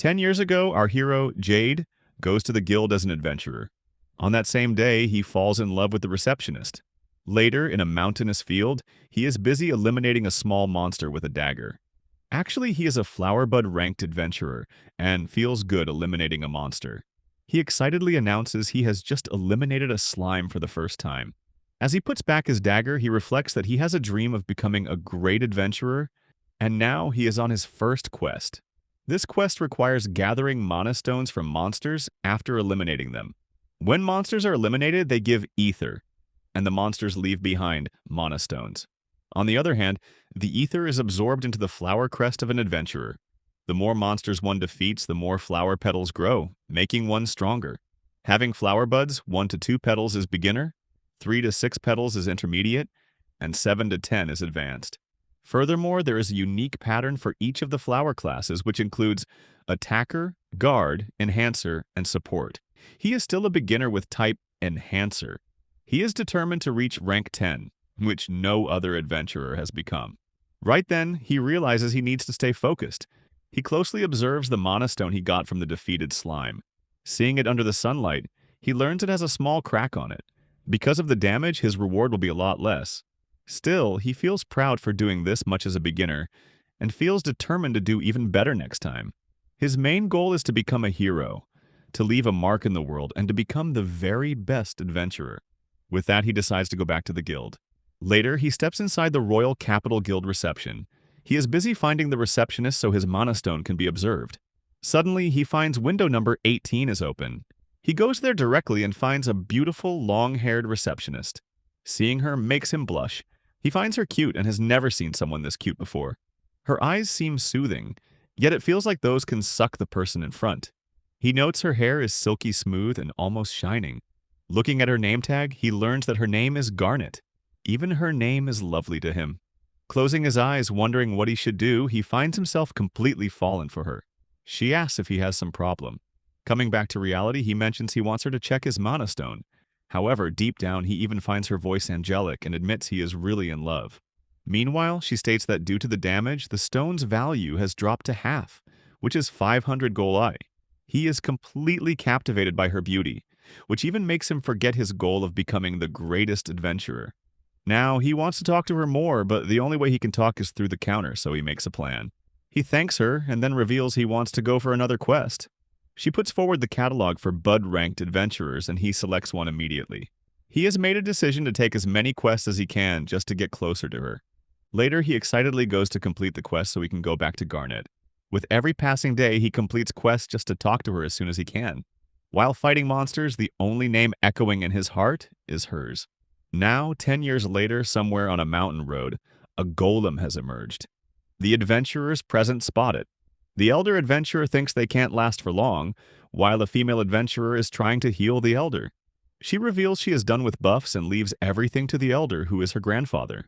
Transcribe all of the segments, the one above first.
10 years ago, our hero, Jade, goes to the guild as an adventurer. On that same day, he falls in love with the receptionist. Later, in a mountainous field, he is busy eliminating a small monster with a dagger. Actually, he is a flowerbud-ranked adventurer and feels good eliminating a monster. He excitedly announces he has just eliminated a slime for the first time. As he puts back his dagger, he reflects that he has a dream of becoming a great adventurer, and now he is on his first quest. This quest requires gathering mana stones from monsters after eliminating them. When monsters are eliminated, they give ether, and the monsters leave behind mana stones. On the other hand, the ether is absorbed into the flower crest of an adventurer. The more monsters one defeats, the more flower petals grow, making one stronger. Having flower buds, 1 to 2 petals is beginner, 3 to 6 petals is intermediate, and 7 to 10 is advanced. Furthermore, there is a unique pattern for each of the flower classes, which includes attacker, guard, enhancer, and support. He is still a beginner with type enhancer. He is determined to reach rank 10, which no other adventurer has become. Right then, he realizes he needs to stay focused. He closely observes the mana stone he got from the defeated slime. Seeing it under the sunlight, he learns it has a small crack on it. Because of the damage, his reward will be a lot less. Still, he feels proud for doing this much as a beginner, and feels determined to do even better next time. His main goal is to become a hero, to leave a mark in the world, and to become the very best adventurer. With that, he decides to go back to the guild. Later, he steps inside the Royal Capital Guild reception. He is busy finding the receptionist so his mana stone can be observed. Suddenly, he finds window number 18 is open. He goes there directly and finds a beautiful, long-haired receptionist. Seeing her makes him blush. He finds her cute and has never seen someone this cute before. Her eyes seem soothing, yet it feels like those can suck the person in front. He notes her hair is silky smooth and almost shining. Looking at her name tag, he learns that her name is Garnet. Even her name is lovely to him. Closing his eyes, wondering what he should do, he finds himself completely fallen for her. She asks if he has some problem. Coming back to reality, he mentions he wants her to check his mana stone. However, deep down, he even finds her voice angelic and admits he is really in love. Meanwhile, she states that due to the damage, the stone's value has dropped to half, which is 500 golai. He is completely captivated by her beauty, which even makes him forget his goal of becoming the greatest adventurer. Now, he wants to talk to her more, but the only way he can talk is through the counter, so he makes a plan. He thanks her and then reveals he wants to go for another quest. She puts forward the catalog for Bud-ranked adventurers, and he selects one immediately. He has made a decision to take as many quests as he can just to get closer to her. Later, he excitedly goes to complete the quest so he can go back to Garnet. With every passing day, he completes quests just to talk to her as soon as he can. While fighting monsters, the only name echoing in his heart is hers. Now, 10 years later, somewhere on a mountain road, a golem has emerged. The adventurers present spot it. The elder adventurer thinks they can't last for long, while the female adventurer is trying to heal the elder. She reveals she is done with buffs and leaves everything to the elder, who is her grandfather.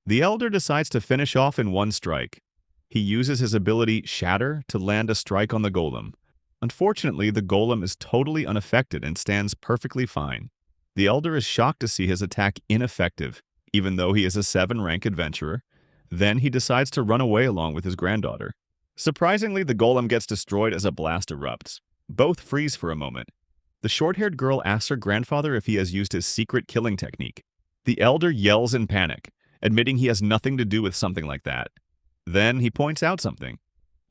The elder decides to finish off in one strike. He uses his ability Shatter to land a strike on the golem. Unfortunately, the golem is totally unaffected and stands perfectly fine. The elder is shocked to see his attack ineffective, even though he is a 7-rank adventurer. Then he decides to run away along with his granddaughter. Surprisingly, the golem gets destroyed as a blast erupts. Both freeze for a moment. The short-haired girl asks her grandfather if he has used his secret killing technique. The elder yells in panic, admitting he has nothing to do with something like that. Then he points out something.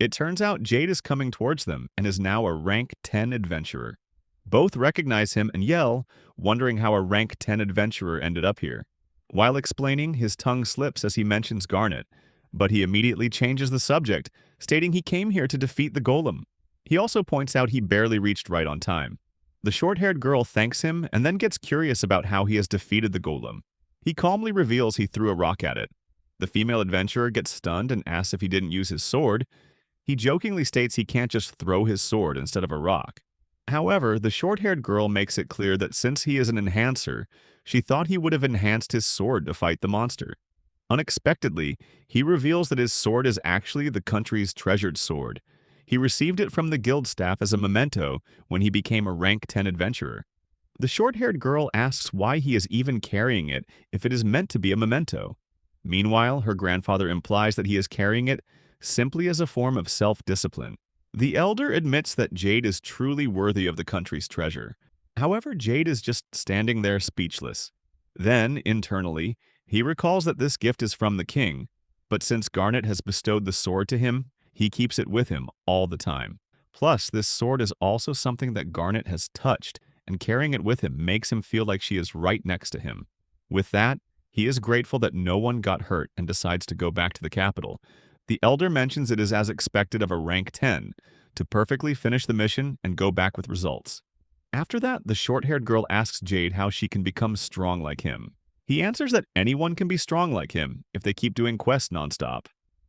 It turns out Jade is coming towards them and is now a rank 10 adventurer. Both recognize him and yell, wondering how a rank 10 adventurer ended up here. While explaining, his tongue slips as he mentions Garnet, but he immediately changes the subject, stating he came here to defeat the golem. He also points out he barely reached right on time. The short-haired girl thanks him and then gets curious about how he has defeated the golem. He calmly reveals he threw a rock at it. The female adventurer gets stunned and asks if he didn't use his sword. He jokingly states he can't just throw his sword instead of a rock. However, the short-haired girl makes it clear that since he is an enhancer, she thought he would have enhanced his sword to fight the monster. Unexpectedly, he reveals that his sword is actually the country's treasured sword. He received it from the guild staff as a memento when he became a rank 10 adventurer. The short-haired girl asks why he is even carrying it if it is meant to be a memento. Meanwhile, her grandfather implies that he is carrying it simply as a form of self-discipline. The elder admits that Jade is truly worthy of the country's treasure. However, Jade is just standing there speechless. Then, internally, he recalls that this gift is from the king, but since Garnet has bestowed the sword to him, he keeps it with him all the time. Plus, this sword is also something that Garnet has touched, and carrying it with him makes him feel like she is right next to him. With that, he is grateful that no one got hurt and decides to go back to the capital. The elder mentions it is as expected of a rank 10, to perfectly finish the mission and go back with results. After that, the short-haired girl asks Jade how she can become strong like him. He answers that anyone can be strong like him if they keep doing quests nonstop.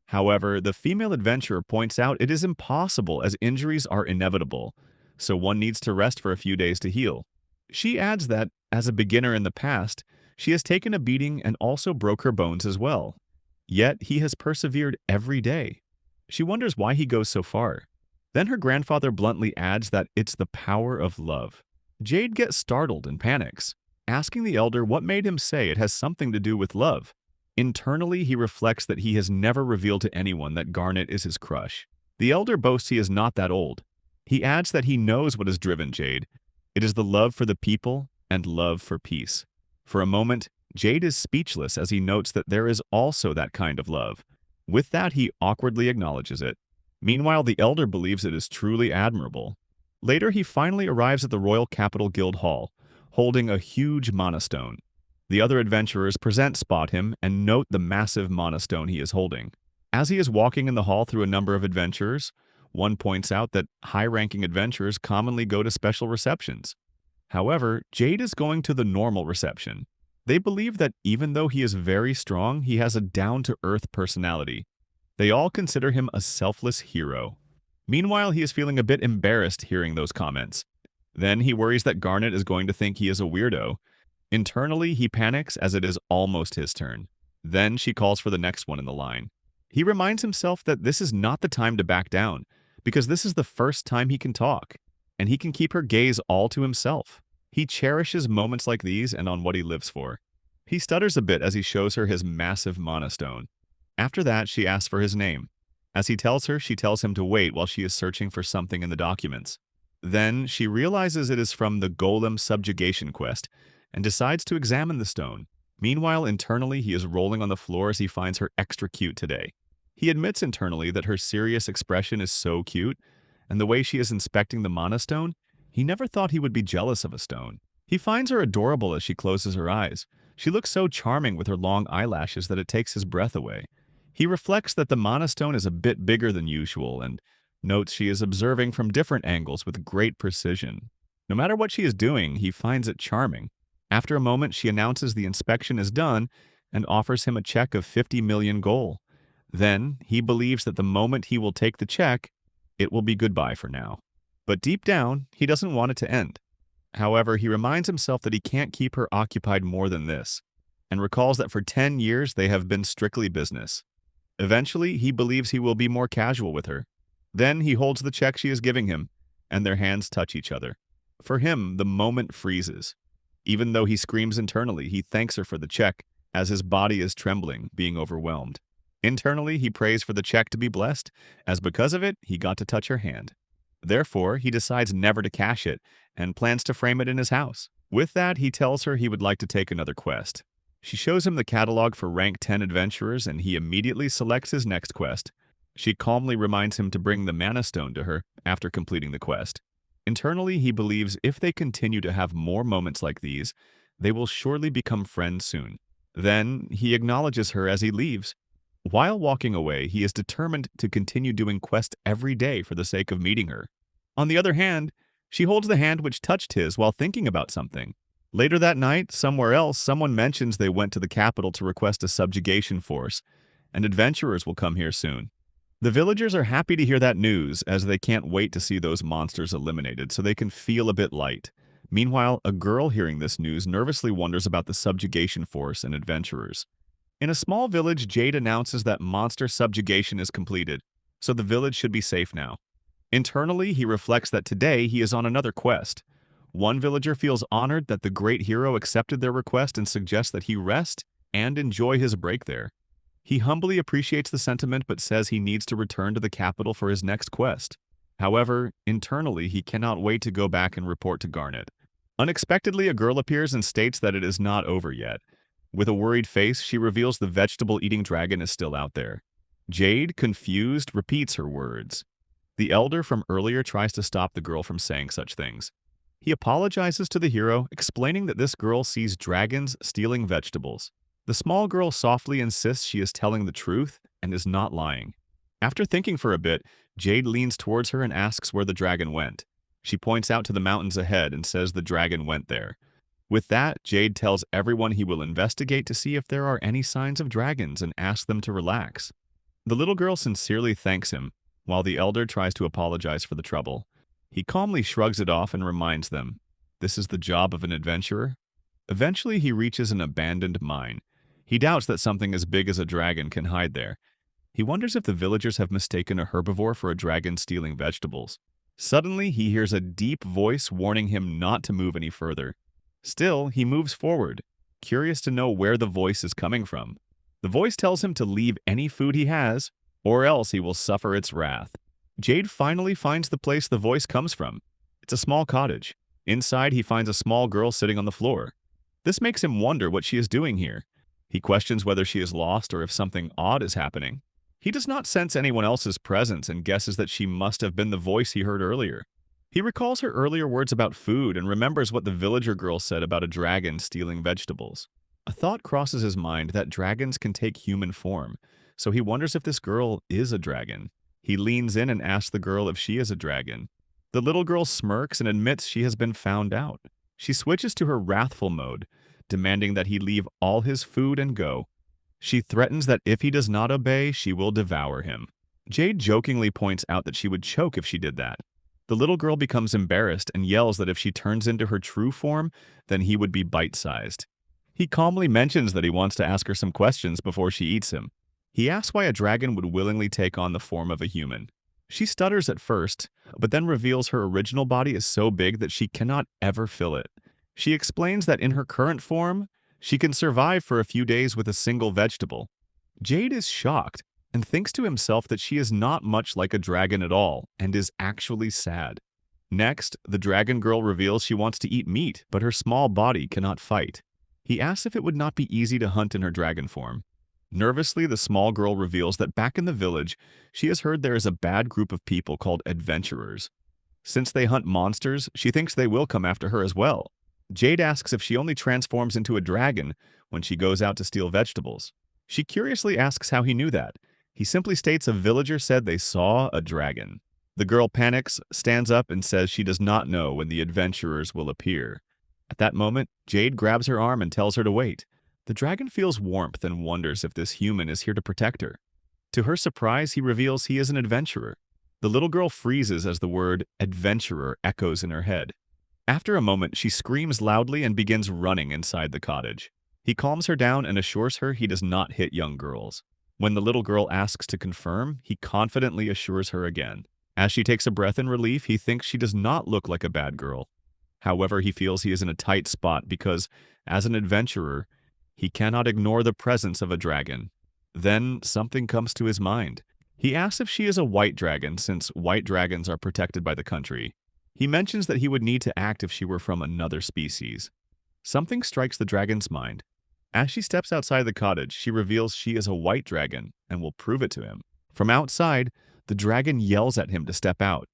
However, the female adventurer points out it is impossible as injuries are inevitable, so one needs to rest for a few days to heal. She adds that, as a beginner in the past, she has taken a beating and also broke her bones as well. Yet he has persevered every day. She wonders why he goes so far. Then her grandfather bluntly adds that it's the power of love. Jade gets startled and panics, asking the elder what made him say it has something to do with love. Internally, he reflects that he has never revealed to anyone that Garnet is his crush. The elder boasts he is not that old. He adds that he knows what has driven Jade. It is the love for the people and love for peace. For a moment, Jade is speechless as he notes that there is also that kind of love. With that, he awkwardly acknowledges it. Meanwhile, the elder believes it is truly admirable. Later, he finally arrives at the Royal Capital Guild Hall, holding a huge mana stone. The other adventurers present spot him and note the massive mana stone he is holding. As he is walking in the hall through a number of adventurers, one points out that high-ranking adventurers commonly go to special receptions. However, Jade is going to the normal reception. They believe that even though he is very strong, he has a down-to-earth personality. They all consider him a selfless hero. Meanwhile, he is feeling a bit embarrassed hearing those comments. Then he worries that Garnet is going to think he is a weirdo. Internally, he panics as it is almost his turn. Then she calls for the next one in the line. He reminds himself that this is not the time to back down, because this is the first time he can talk, and he can keep her gaze all to himself. He cherishes moments like these and on what he lives for. He stutters a bit as he shows her his massive mana stone. After that, she asks for his name. As he tells her, she tells him to wait while she is searching for something in the documents. Then, she realizes it is from the Golem Subjugation quest and decides to examine the stone. Meanwhile, internally, he is rolling on the floor as he finds her extra cute today. He admits internally that her serious expression is so cute, and the way she is inspecting the mana stone, he never thought he would be jealous of a stone. He finds her adorable as she closes her eyes. She looks so charming with her long eyelashes that it takes his breath away. He reflects that the mana stone is a bit bigger than usual and notes she is observing from different angles with great precision. No matter what she is doing, he finds it charming. After a moment, she announces the inspection is done and offers him a check of 50 million gold. Then, he believes that the moment he will take the check, it will be goodbye for now. But deep down, he doesn't want it to end. However, he reminds himself that he can't keep her occupied more than this, and recalls that for 10 years they have been strictly business. Eventually, he believes he will be more casual with her. Then he holds the check she is giving him, and their hands touch each other. For him, the moment freezes. Even though he screams internally, he thanks her for the check, as his body is trembling, being overwhelmed. Internally, he prays for the check to be blessed, as because of it, he got to touch her hand. Therefore, he decides never to cash it, and plans to frame it in his house. With that, he tells her he would like to take another quest. She shows him the catalog for rank 10 adventurers, and he immediately selects his next quest. She calmly reminds him to bring the mana stone to her after completing the quest. Internally, he believes if they continue to have more moments like these, they will surely become friends soon. Then, he acknowledges her as he leaves. While walking away, he is determined to continue doing quests every day for the sake of meeting her. On the other hand, she holds the hand which touched his while thinking about something. Later that night, somewhere else, someone mentions they went to the capital to request a subjugation force, and adventurers will come here soon. The villagers are happy to hear that news, as they can't wait to see those monsters eliminated so they can feel a bit light. Meanwhile, a girl hearing this news nervously wonders about the subjugation force and adventurers. In a small village, Jade announces that monster subjugation is completed, so the village should be safe now. Internally, he reflects that today he is on another quest. One villager feels honored that the great hero accepted their request and suggests that he rest and enjoy his break there. He humbly appreciates the sentiment but says he needs to return to the capital for his next quest. However, internally, he cannot wait to go back and report to Garnet. Unexpectedly, a girl appears and states that it is not over yet. With a worried face, she reveals the vegetable-eating dragon is still out there. Jade, confused, repeats her words. The elder from earlier tries to stop the girl from saying such things. He apologizes to the hero, explaining that this girl sees dragons stealing vegetables. The small girl softly insists she is telling the truth and is not lying. After thinking for a bit, Jade leans towards her and asks where the dragon went. She points out to the mountains ahead and says the dragon went there. With that, Jade tells everyone he will investigate to see if there are any signs of dragons and asks them to relax. The little girl sincerely thanks him, while the elder tries to apologize for the trouble. He calmly shrugs it off and reminds them, this is the job of an adventurer. Eventually, he reaches an abandoned mine. He doubts that something as big as a dragon can hide there. He wonders if the villagers have mistaken a herbivore for a dragon stealing vegetables. Suddenly, he hears a deep voice warning him not to move any further. Still, he moves forward, curious to know where the voice is coming from. The voice tells him to leave any food he has, or else he will suffer its wrath. Jade finally finds the place the voice comes from. It's a small cottage. Inside, he finds a small girl sitting on the floor. This makes him wonder what she is doing here. He questions whether she is lost or if something odd is happening. He does not sense anyone else's presence and guesses that she must have been the voice he heard earlier. He recalls her earlier words about food and remembers what the villager girl said about a dragon stealing vegetables. A thought crosses his mind that dragons can take human form, so he wonders if this girl is a dragon. He leans in and asks the girl if she is a dragon. The little girl smirks and admits she has been found out. She switches to her wrathful mode, demanding that he leave all his food and go. She threatens that if he does not obey, she will devour him. Jade jokingly points out that she would choke if she did that. The little girl becomes embarrassed and yells that if she turns into her true form, then he would be bite-sized. He calmly mentions that he wants to ask her some questions before she eats him. He asks why a dragon would willingly take on the form of a human. She stutters at first, but then reveals her original body is so big that she cannot ever fill it. She explains that in her current form, she can survive for a few days with a single vegetable. Jade is shocked and thinks to himself that she is not much like a dragon at all and is actually sad. Next, the dragon girl reveals she wants to eat meat, but her small body cannot fight. He asks if it would not be easy to hunt in her dragon form. Nervously, the small girl reveals that back in the village, she has heard there is a bad group of people called adventurers. Since they hunt monsters, she thinks they will come after her as well. Jade asks if she only transforms into a dragon when she goes out to steal vegetables. She curiously asks how he knew that. He simply states a villager said they saw a dragon. The girl panics, stands up, and says she does not know when the adventurers will appear. At that moment, Jade grabs her arm and tells her to wait. The dragon feels warmth and wonders if this human is here to protect her. To her surprise, he reveals he is an adventurer. The little girl freezes as the word adventurer echoes in her head. After a moment, she screams loudly and begins running inside the cottage. He calms her down and assures her he does not hit young girls. When the little girl asks to confirm, he confidently assures her again. As she takes a breath in relief, he thinks she does not look like a bad girl. However, he feels he is in a tight spot because, as an adventurer, he cannot ignore the presence of a dragon. Then something comes to his mind. He asks if she is a white dragon since white dragons are protected by the country. He mentions that he would need to act if she were from another species. Something strikes the dragon's mind. As she steps outside the cottage, she reveals she is a white dragon and will prove it to him. From outside, the dragon yells at him to step out.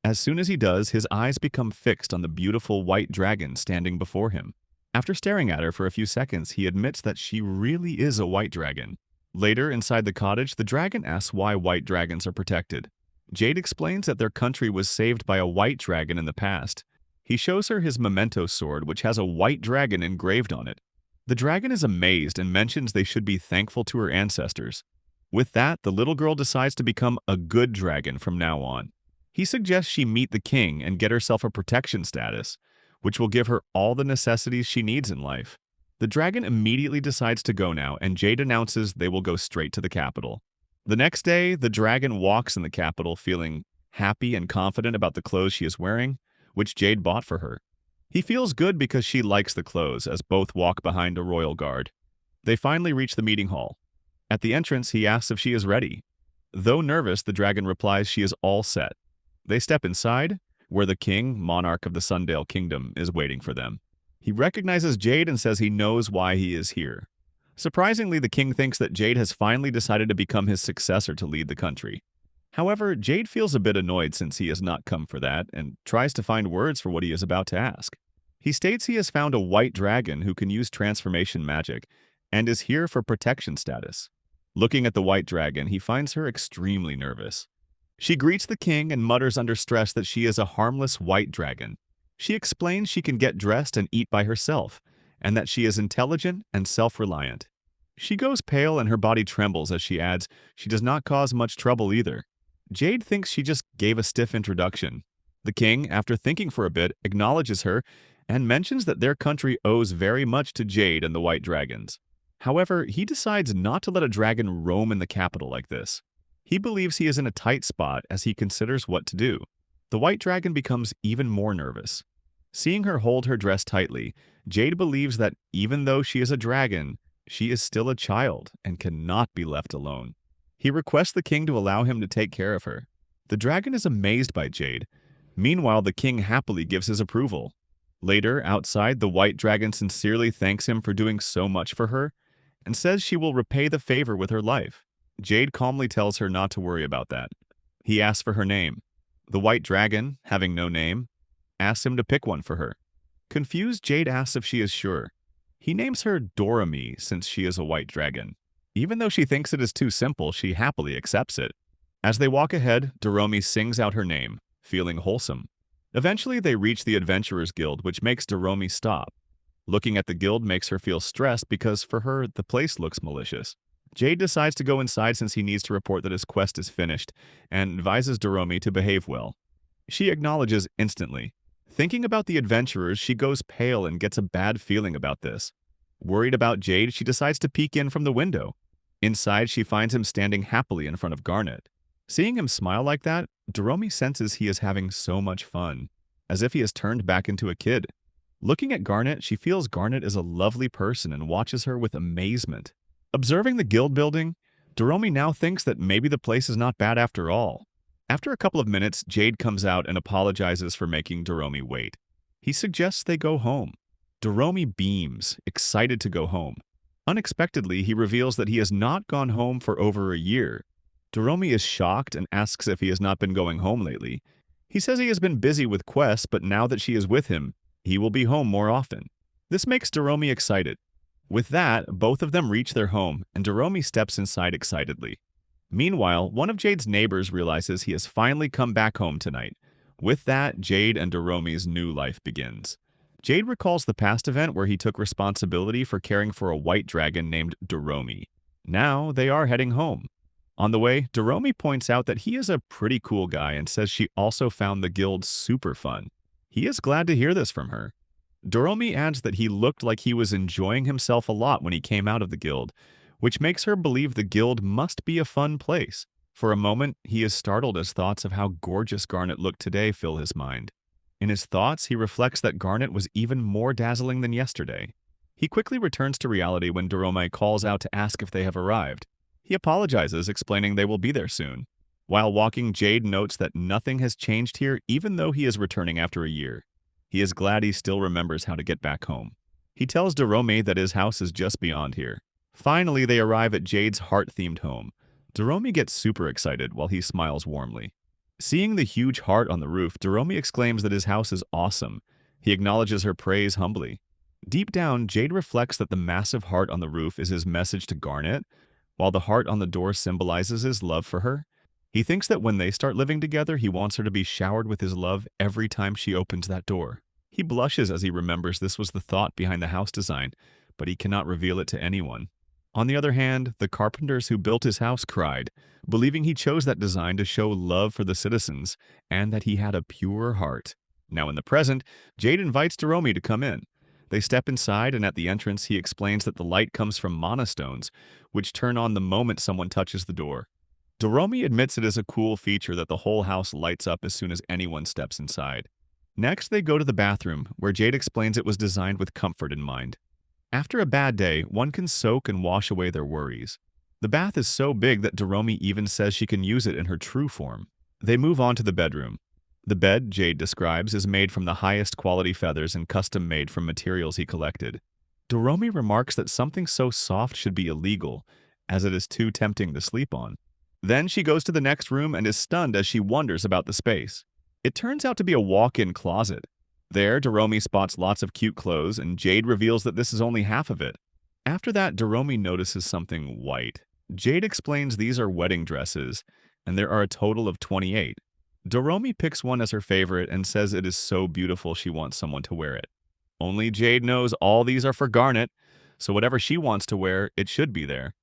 As soon as he does, his eyes become fixed on the beautiful white dragon standing before him. After staring at her for a few seconds, he admits that she really is a white dragon. Later, inside the cottage, the dragon asks why white dragons are protected. Jade explains that their country was saved by a white dragon in the past. He shows her his memento sword, which has a white dragon engraved on it. The dragon is amazed and mentions they should be thankful to her ancestors. With that, the little girl decides to become a good dragon from now on. He suggests she meet the king and get herself a protection status, which will give her all the necessities she needs in life. The dragon immediately decides to go now, and Jade announces they will go straight to the capital. The next day, the dragon walks in the capital feeling happy and confident about the clothes she is wearing, which Jade bought for her. He feels good because she likes the clothes, as both walk behind a royal guard. They finally reach the meeting hall. At the entrance, he asks if she is ready. Though nervous, the dragon replies she is all set. They step inside, where the king, monarch of the Sundale Kingdom, is waiting for them. He recognizes Jade and says he knows why he is here. Surprisingly, the king thinks that Jade has finally decided to become his successor to lead the country. However, Jade feels a bit annoyed since he has not come for that and tries to find words for what he is about to ask. He states he has found a white dragon who can use transformation magic and is here for protection status. Looking at the white dragon, he finds her extremely nervous. She greets the king and mutters under stress that she is a harmless white dragon. She explains she can get dressed and eat by herself, and that she is intelligent and self-reliant. She goes pale and her body trembles as she adds she does not cause much trouble either. Jade thinks she just gave a stiff introduction. The king, after thinking for a bit, acknowledges her and mentions that their country owes very much to Jade and the White Dragons. However, he decides not to let a dragon roam in the capital like this. He believes he is in a tight spot as he considers what to do. The White Dragon becomes even more nervous. Seeing her hold her dress tightly, Jade believes that even though she is a dragon, she is still a child and cannot be left alone. He requests the king to allow him to take care of her. The dragon is amazed by Jade. Meanwhile, the king happily gives his approval. Later, outside, the white dragon sincerely thanks him for doing so much for her and says she will repay the favor with her life. Jade calmly tells her not to worry about that. He asks for her name. The white dragon, having no name, asks him to pick one for her. Confused, Jade asks if she is sure. He names her Doromi since she is a white dragon. Even though she thinks it is too simple, she happily accepts it. As they walk ahead, Doromi sings out her name, feeling wholesome. Eventually, they reach the Adventurers Guild, which makes Doromi stop. Looking at the guild makes her feel stressed because, for her, the place looks malicious. Jade decides to go inside since he needs to report that his quest is finished, and advises Doromi to behave well. She acknowledges instantly. Thinking about the adventurers, she goes pale and gets a bad feeling about this. Worried about Jade, she decides to peek in from the window. Inside, she finds him standing happily in front of Garnet. Seeing him smile like that, Doromi senses he is having so much fun, as if he has turned back into a kid. Looking at Garnet, she feels Garnet is a lovely person and watches her with amazement. Observing the guild building, Doromi now thinks that maybe the place is not bad after all. After a couple of minutes, Jade comes out and apologizes for making Doromi wait. He suggests they go home. Doromi beams, excited to go home. Unexpectedly, he reveals that he has not gone home for over a year. Doromi is shocked and asks if he has not been going home lately. He says he has been busy with quests, but now that she is with him, he will be home more often. This makes Doromi excited. With that, both of them reach their home, and Doromi steps inside excitedly. Meanwhile, one of Jade's neighbors realizes he has finally come back home tonight. With that, Jade and Doromi's new life begins. Jade recalls the past event where he took responsibility for caring for a white dragon named Doromi. Now, they are heading home. On the way, Doromi points out that he is a pretty cool guy and says she also found the guild super fun. He is glad to hear this from her. Doromi adds that he looked like he was enjoying himself a lot when he came out of the guild, which makes her believe the guild must be a fun place. For a moment, he is startled as thoughts of how gorgeous Garnet looked today fill his mind. In his thoughts, he reflects that Garnet was even more dazzling than yesterday. He quickly returns to reality when Doromi calls out to ask if they have arrived. He apologizes, explaining they will be there soon. While walking, Jade notes that nothing has changed here even though he is returning after a year. He is glad he still remembers how to get back home. He tells Doromi that his house is just beyond here. Finally, they arrive at Jade's heart-themed home. Doromi gets super excited while he smiles warmly. Seeing the huge heart on the roof, Doromi exclaims that his house is awesome. He acknowledges her praise humbly. Deep down, Jade reflects that the massive heart on the roof is his message to Garnet, while the heart on the door symbolizes his love for her. He thinks that when they start living together, he wants her to be showered with his love every time she opens that door. He blushes as he remembers this was the thought behind the house design, but he cannot reveal it to anyone. On the other hand, the carpenters who built his house cried, believing he chose that design to show love for the citizens and that he had a pure heart. Now in the present, Jade invites Doromi to come in. They step inside, and at the entrance he explains that the light comes from mana stones, which turn on the moment someone touches the door. Doromi admits it is a cool feature that the whole house lights up as soon as anyone steps inside. Next, they go to the bathroom, where Jade explains it was designed with comfort in mind. After a bad day, one can soak and wash away their worries. The bath is so big that Doromi even says she can use it in her true form. They move on to the bedroom. The bed, Jade describes, is made from the highest quality feathers and custom made from materials he collected. Doromi remarks that something so soft should be illegal, as it is too tempting to sleep on. Then she goes to the next room and is stunned as she wonders about the space. It turns out to be a walk-in closet. There, Doromi spots lots of cute clothes, and Jade reveals that this is only half of it. After that, Doromi notices something white. Jade explains these are wedding dresses, and there are a total of 28. Doromi picks one as her favorite and says it is so beautiful she wants someone to wear it. Only Jade knows all these are for Garnet, so whatever she wants to wear, it should be there.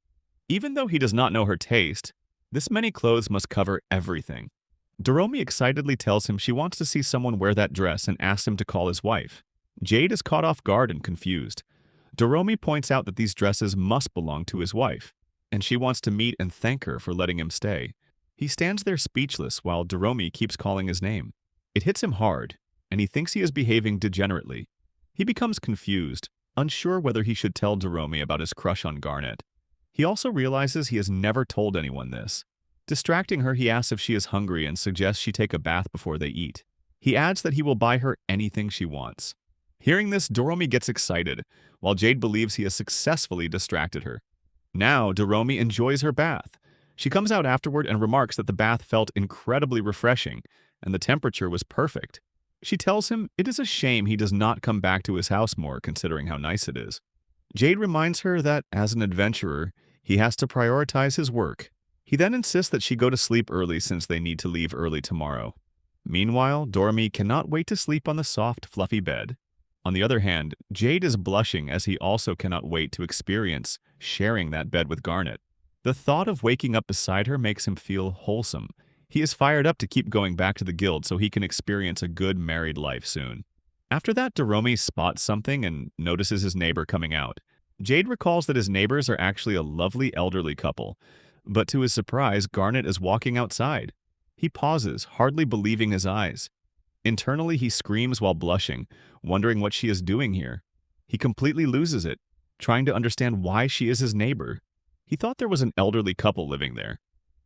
Even though he does not know her taste, this many clothes must cover everything. Doromi excitedly tells him she wants to see someone wear that dress and asks him to call his wife. Jade is caught off guard and confused. Doromi points out that these dresses must belong to his wife, and she wants to meet and thank her for letting him stay. He stands there speechless while Doromi keeps calling his name. It hits him hard, and he thinks he is behaving degenerately. He becomes confused, unsure whether he should tell Doromi about his crush on Garnet. He also realizes he has never told anyone this. Distracting her, he asks if she is hungry and suggests she take a bath before they eat. He adds that he will buy her anything she wants. Hearing this, Doromi gets excited, while Jade believes he has successfully distracted her. Now, Doromi enjoys her bath. She comes out afterward and remarks that the bath felt incredibly refreshing, and the temperature was perfect. She tells him it is a shame he does not come back to his house more, considering how nice it is. Jade reminds her that, as an adventurer, he has to prioritize his work. He then insists that she go to sleep early since they need to leave early tomorrow. Meanwhile, Doromi cannot wait to sleep on the soft, fluffy bed. On the other hand, Jade is blushing as he also cannot wait to experience sharing that bed with Garnet. The thought of waking up beside her makes him feel wholesome. He is fired up to keep going back to the guild so he can experience a good married life soon. After that, Doromi spots something and notices his neighbor coming out. Jade recalls that his neighbors are actually a lovely elderly couple, but to his surprise, Garnet is walking outside. He pauses, hardly believing his eyes. Internally, he screams while blushing, wondering what she is doing here. He completely loses it, trying to understand why she is his neighbor. He thought there was an elderly couple living there.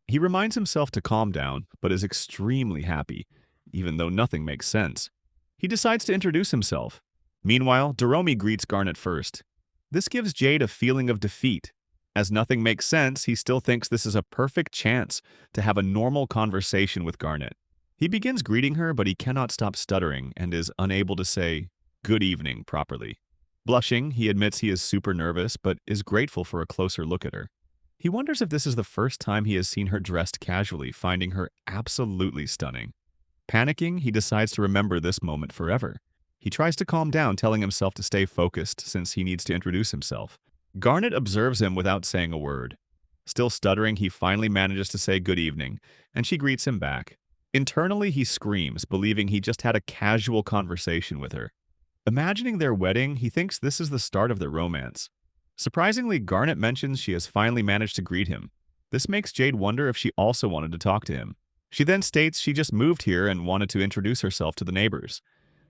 He reminds himself to calm down, but is extremely happy, even though nothing makes sense. He decides to introduce himself. Meanwhile, Doromi greets Garnet first. This gives Jade a feeling of defeat. As nothing makes sense, he still thinks this is a perfect chance to have a normal conversation with Garnet. He begins greeting her, but he cannot stop stuttering and is unable to say good evening properly. Blushing, he admits he is super nervous, but is grateful for a closer look at her. He wonders if this is the first time he has seen her dressed casually, finding her absolutely stunning. Panicking, he decides to remember this moment forever. He tries to calm down, telling himself to stay focused since he needs to introduce himself. Garnet observes him without saying a word. Still stuttering, he finally manages to say good evening, and she greets him back. Internally, he screams, believing he just had a casual conversation with her. Imagining their wedding, he thinks this is the start of their romance. Surprisingly, Garnet mentions she has finally managed to greet him. This makes Jade wonder if she also wanted to talk to him. She then states she just moved here and wanted to introduce herself to the neighbors.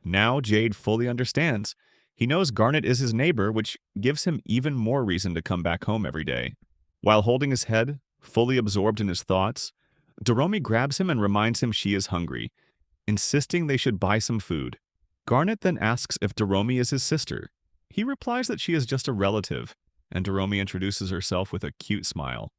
Now Jade fully understands. He knows Garnet is his neighbor, which gives him even more reason to come back home every day. While holding his head, fully absorbed in his thoughts, Doromi grabs him and reminds him she is hungry, insisting they should buy some food. Garnet then asks if Doromi is his sister. He replies that she is just a relative, and Doromi introduces herself with a cute smile.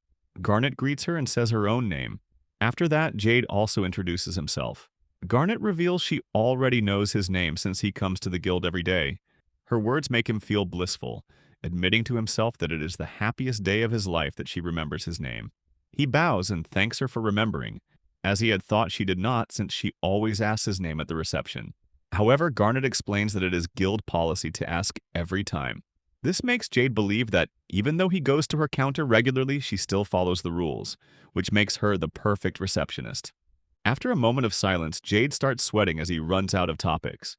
Garnet greets her and says her own name. After that, Jade also introduces himself. Garnet reveals she already knows his name since he comes to the guild every day. Her words make him feel blissful, admitting to himself that it is the happiest day of his life that she remembers his name. He bows and thanks her for remembering, as he had thought she did not since she always asks his name at the reception. However, Garnet explains that it is guild policy to ask every time. This makes Jade believe that even though he goes to her counter regularly, she still follows the rules, which makes her the perfect receptionist. After a moment of silence, Jade starts sweating as he runs out of topics.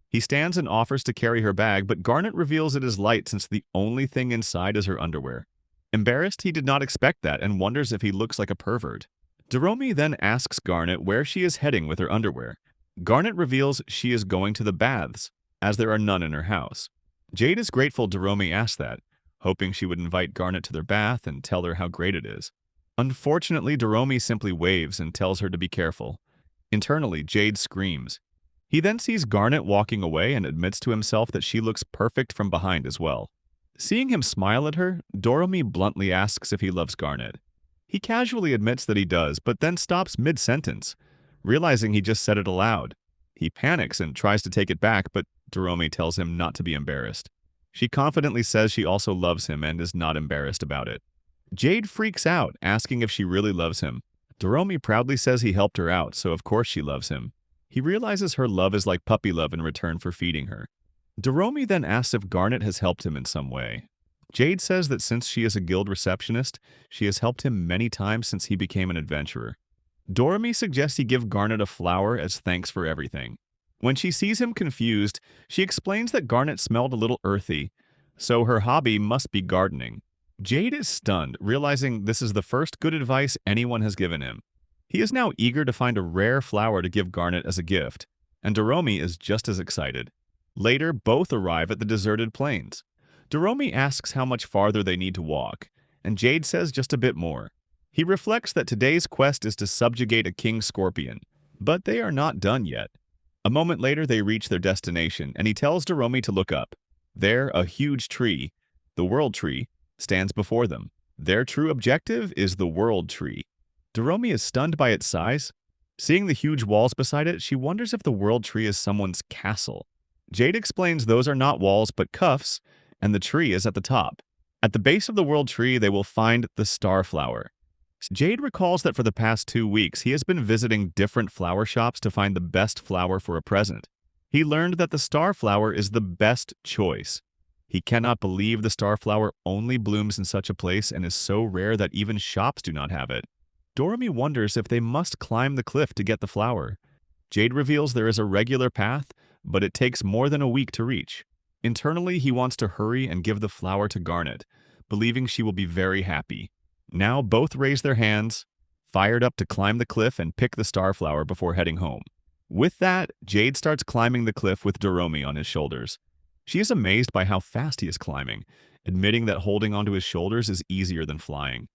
He stands and offers to carry her bag, but Garnet reveals it is light since the only thing inside is her underwear. Embarrassed, he did not expect that and wonders if he looks like a pervert. Doromi then asks Garnet where she is heading with her underwear. Garnet reveals she is going to the baths, as there are none in her house. Jade is grateful Doromi asked that, hoping she would invite Garnet to their bath and tell her how great it is. Unfortunately, Doromi simply waves and tells her to be careful. Internally, Jade screams. He then sees Garnet walking away and admits to himself that she looks perfect from behind as well. Seeing him smile at her, Doromi bluntly asks if he loves Garnet. He casually admits that he does, but then stops mid-sentence, realizing he just said it aloud. He panics and tries to take it back, but Doromi tells him not to be embarrassed. She confidently says she also loves him and is not embarrassed about it. Jade freaks out, asking if she really loves him. Doromi proudly says he helped her out, so of course she loves him. He realizes her love is like puppy love in return for feeding her. Doromi then asks if Garnet has helped him in some way. Jade says that since she is a guild receptionist, she has helped him many times since he became an adventurer. Doromi suggests he give Garnet a flower as thanks for everything. When she sees him confused, she explains that Garnet smelled a little earthy, so her hobby must be gardening. Jade is stunned, realizing this is the first good advice anyone has given him. He is now eager to find a rare flower to give Garnet as a gift, and Doromi is just as excited. Later, both arrive at the deserted plains. Doromi asks how much farther they need to walk, and Jade says just a bit more. He reflects that today's quest is to subjugate a king scorpion, but they are not done yet. A moment later, they reach their destination, and he tells Doromi to look up. There, a huge tree, the World Tree, stands before them. Their true objective is the World Tree. Doromi is stunned by its size. Seeing the huge walls beside it, she wonders if the World Tree is someone's castle. Jade explains those are not walls but cuffs, and the tree is at the top. At the base of the World Tree, they will find the Starflower. Jade recalls that for the past 2 weeks, he has been visiting different flower shops to find the best flower for a present. He learned that the Starflower is the best choice. He cannot believe the Starflower only blooms in such a place and is so rare that even shops do not have it. Doromi wonders if they must climb the cliff to get the flower. Jade reveals there is a regular path, but it takes more than a week to reach. Internally, he wants to hurry and give the flower to Garnet, believing she will be very happy. Now both raise their hands, fired up to climb the cliff and pick the Starflower before heading home. With that, Jade starts climbing the cliff with Doromi on his shoulders. She is amazed by how fast he is climbing, admitting that holding onto his shoulders is easier than flying.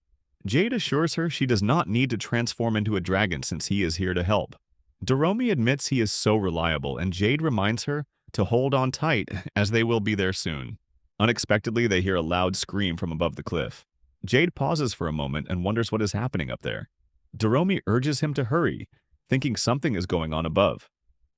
Jade assures her she does not need to transform into a dragon since he is here to help. Doromi admits he is so reliable, and Jade reminds her to hold on tight, as they will be there soon. Unexpectedly, they hear a loud scream from above the cliff. Jade pauses for a moment and wonders what is happening up there. Doromi urges him to hurry, thinking something is going on above.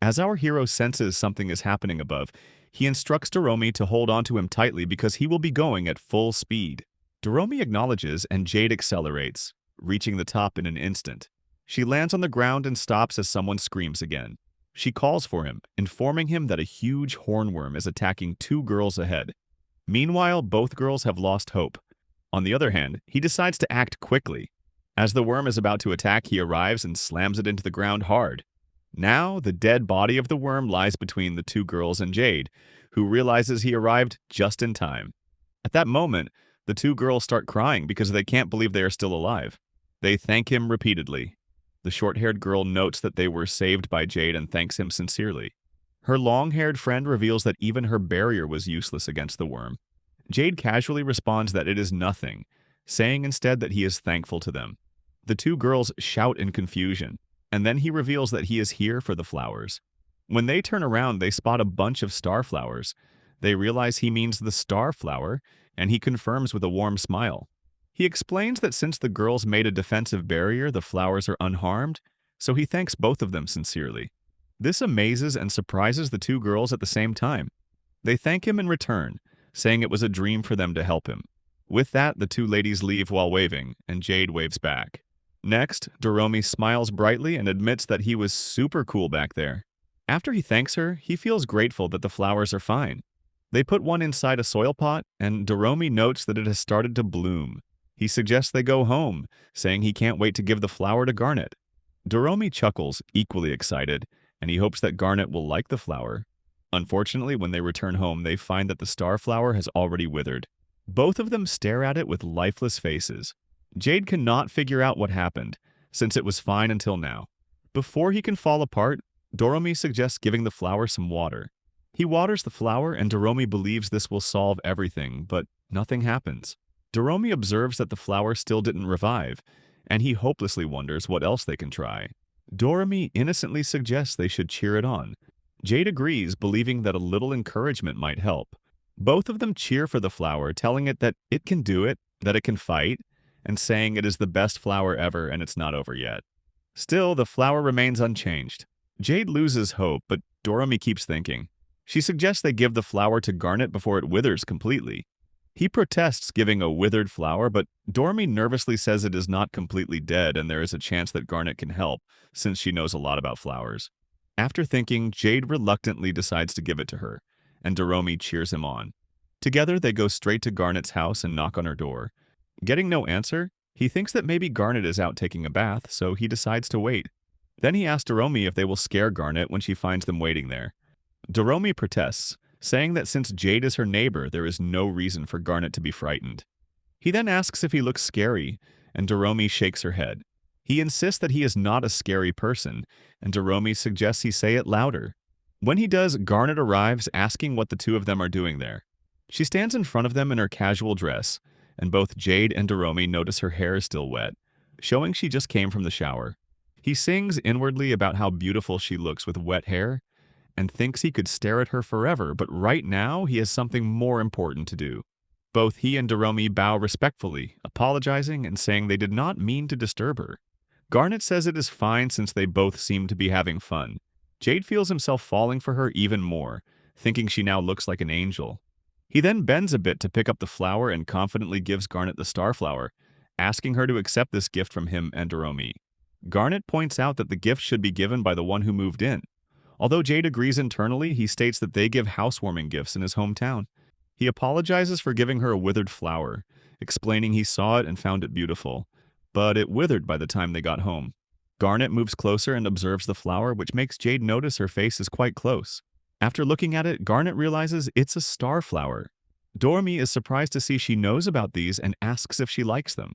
As our hero senses something is happening above, he instructs Doromi to hold onto him tightly because he will be going at full speed. Doromi acknowledges and Jade accelerates, reaching the top in an instant. She lands on the ground and stops as someone screams again. She calls for him, informing him that a huge hornworm is attacking 2 girls ahead. Meanwhile, both girls have lost hope. On the other hand, he decides to act quickly. As the worm is about to attack, he arrives and slams it into the ground hard. Now, the dead body of the worm lies between the 2 girls and Jade, who realizes he arrived just in time. At that moment, the 2 girls start crying because they can't believe they are still alive. They thank him repeatedly. The short-haired girl notes that they were saved by Jade and thanks him sincerely. Her long-haired friend reveals that even her barrier was useless against the worm. Jade casually responds that it is nothing, saying instead that he is thankful to them. The 2 girls shout in confusion, and then he reveals that he is here for the flowers. When they turn around, they spot a bunch of starflowers. They realize he means the Starflower, and he confirms with a warm smile. He explains that since the girls made a defensive barrier, the flowers are unharmed, so he thanks both of them sincerely. This amazes and surprises the 2 girls at the same time. They thank him in return, saying it was a dream for them to help him. With that, the 2 ladies leave while waving, and Jade waves back. Next, Doromi smiles brightly and admits that he was super cool back there. After he thanks her, he feels grateful that the flowers are fine. They put one inside a soil pot, and Doromi notes that it has started to bloom. He suggests they go home, saying he can't wait to give the flower to Garnet. Doromi chuckles, equally excited, and he hopes that Garnet will like the flower. Unfortunately, when they return home, they find that the Starflower has already withered. Both of them stare at it with lifeless faces. Jade cannot figure out what happened, since it was fine until now. Before he can fall apart, Doromi suggests giving the flower some water. He waters the flower, and Doromi believes this will solve everything, but nothing happens. Doromi observes that the flower still didn't revive, and he hopelessly wonders what else they can try. Doromi innocently suggests they should cheer it on. Jade agrees, believing that a little encouragement might help. Both of them cheer for the flower, telling it that it can do it, that it can fight, and saying it is the best flower ever and it's not over yet. Still, the flower remains unchanged. Jade loses hope, but Doromi keeps thinking. She suggests they give the flower to Garnet before it withers completely. He protests giving a withered flower, but Doromi nervously says it is not completely dead and there is a chance that Garnet can help, since she knows a lot about flowers. After thinking, Jade reluctantly decides to give it to her, and Doromi cheers him on. Together, they go straight to Garnet's house and knock on her door. Getting no answer, he thinks that maybe Garnet is out taking a bath, so he decides to wait. Then he asks Doromi if they will scare Garnet when she finds them waiting there. Doromi protests, saying that since Jade is her neighbor, there is no reason for Garnet to be frightened. He then asks if he looks scary, and Doromi shakes her head. He insists that he is not a scary person, and Doromi suggests he say it louder. When he does, Garnet arrives, asking what the two of them are doing there. She stands in front of them in her casual dress, and both Jade and Doromi notice her hair is still wet, showing she just came from the shower. He sings inwardly about how beautiful she looks with wet hair, and thinks he could stare at her forever, but right now he has something more important to do. Both he and Doromi bow respectfully, apologizing and saying they did not mean to disturb her. Garnet says it is fine since they both seem to be having fun. Jade feels himself falling for her even more, thinking she now looks like an angel. He then bends a bit to pick up the flower and confidently gives Garnet the Starflower, asking her to accept this gift from him and Doromi. Garnet points out that the gift should be given by the one who moved in. Although Jade agrees internally, he states that they give housewarming gifts in his hometown. He apologizes for giving her a withered flower, explaining he saw it and found it beautiful, but it withered by the time they got home. Garnet moves closer and observes the flower, which makes Jade notice her face is quite close. After looking at it, Garnet realizes it's a starflower. Doromi is surprised to see she knows about these and asks if she likes them.